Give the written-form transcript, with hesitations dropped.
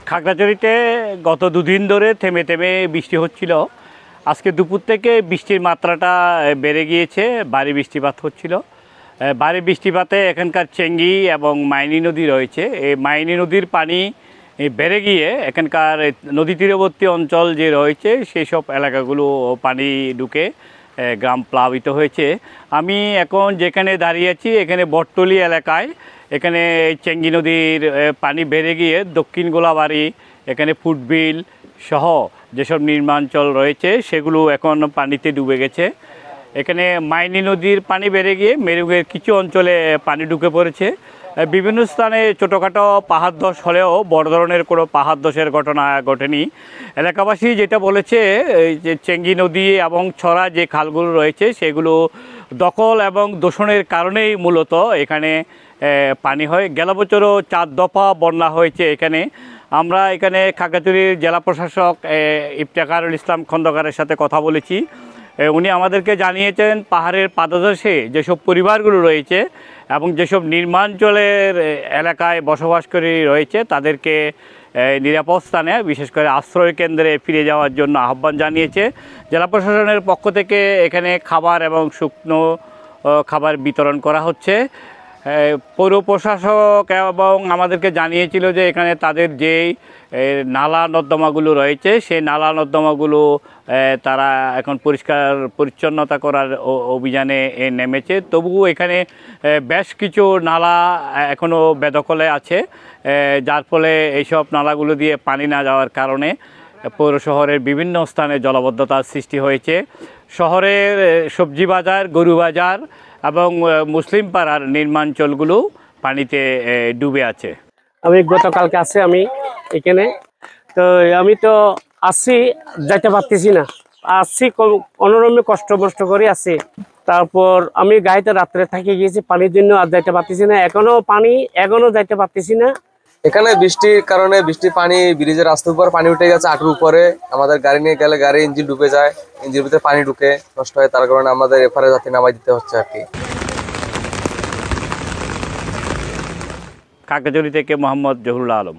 খাগড়াছড়িতে গত দুদিন ধরে থেমে থেমে বৃষ্টি হচ্ছিল। আজকে দুপুর থেকে বৃষ্টির মাত্রাটা বেড়ে গিয়েছে, ভারী বৃষ্টিপাত হচ্ছিল। ভারী বৃষ্টিপাতে এখানকার চেঙ্গি এবং মাইনী নদী রয়েছে, এই মাইনী নদীর পানি বেড়ে গিয়ে এখানকার নদী তীরবর্তী অঞ্চল যে রয়েছে সেই সব এলাকাগুলো পানি ঢুকে গ্রাম প্লাবিত হয়েছে। আমি এখন যেখানে দাঁড়িয়ে আছি এখানে বটতলি এলাকায়, এখানে চেঙ্গি নদীর পানি বেড়ে গিয়ে দক্ষিণ গোলাবাড়ি, এখানে ফুটবিল সহ যেসব নির্মাঞ্চল রয়েছে সেগুলো এখন পানিতে ডুবে গেছে। এখানে মাইনী নদীর পানি বেড়ে গিয়ে মেরুগের কিছু অঞ্চলে পানি ঢুকে পড়েছে। বিভিন্ন স্থানে ছোটোখাটো পাহাড় ধস হলেও বড় ধরনের কোনো পাহাড় ধসের ঘটনা ঘটেনি। এলাকাবাসী যেটা বলেছে, যে চেঙ্গি নদী এবং ছড়া যে খালগুলো রয়েছে সেগুলো দখল এবং দূষণের কারণেই মূলত এখানে পানি হয়। গেল বছরও 4 দফা বন্যা হয়েছে এখানে। আমরা এখানে খাগড়াছড়ির জেলা প্রশাসক ইফতেখারুল ইসলাম খন্দকারের সাথে কথা বলেছি। উনি আমাদেরকে জানিয়েছেন পাহাড়ের পাদদেশে যেসব পরিবারগুলো রয়েছে এবং যেসব নির্মাঞ্চলের এলাকায় বসবাস করে রয়েছে তাদেরকে নিরাপদ স্থানে, বিশেষ করে আশ্রয় কেন্দ্রে ফিরে যাওয়ার জন্য আহ্বান জানিয়েছে। জেলা প্রশাসনের পক্ষ থেকে এখানে খাবার এবং শুকনো খাবার বিতরণ করা হচ্ছে। পৌর প্রশাসক এবং আমাদেরকে জানিয়েছিল যে এখানে তাদের যেই নালা নর্দমাগুলো রয়েছে সেই নালা নর্দমাগুলো তারা এখন পরিষ্কার পরিচ্ছন্নতা করার অভিযানে নেমেছে। তবুও এখানে বেশ কিছু নালা এখনও বেদখলে আছে, যার ফলে এইসব নালাগুলো দিয়ে পানি না যাওয়ার কারণে পৌর শহরের বিভিন্ন স্থানে জলাবদ্ধতার সৃষ্টি হয়েছে। শহরের সবজি বাজার, গরু বাজার এবং মুসলিম পাড়ার নির্মাঞ্চলগুলো পানিতে ডুবে আছে। আমি গতকালকে আছি আমি এখানে, তো আমি তো আসছি, যাইতে পারতেছি না, আসছি অনরমে কষ্ট মষ্ট করে আসছি। তারপর আমি গাড়িতে রাত্রে থাকি গিয়েছি পানির জন্য, আর যাইতে পারতেছি না, এখনো যাইতে পারতেছি না। এখানে বৃষ্টির কারণে বৃষ্টির পানি ব্রিজের রাস্তার উপর পানি উঠে গেছে, আঁটুর উপরে। আমাদের গাড়ি নিয়ে গেলে গাড়ি ইঞ্জিন ডুবে যায়, ইঞ্জিনের ভিতরে পানি ঢুকে নষ্ট হয়, তার কারণে আমাদের এপারে যাত্রী নামাই দিতে হচ্ছে আর কি। খাগড়াছড়ি থেকে মোহাম্মদ জহুরুল আলম।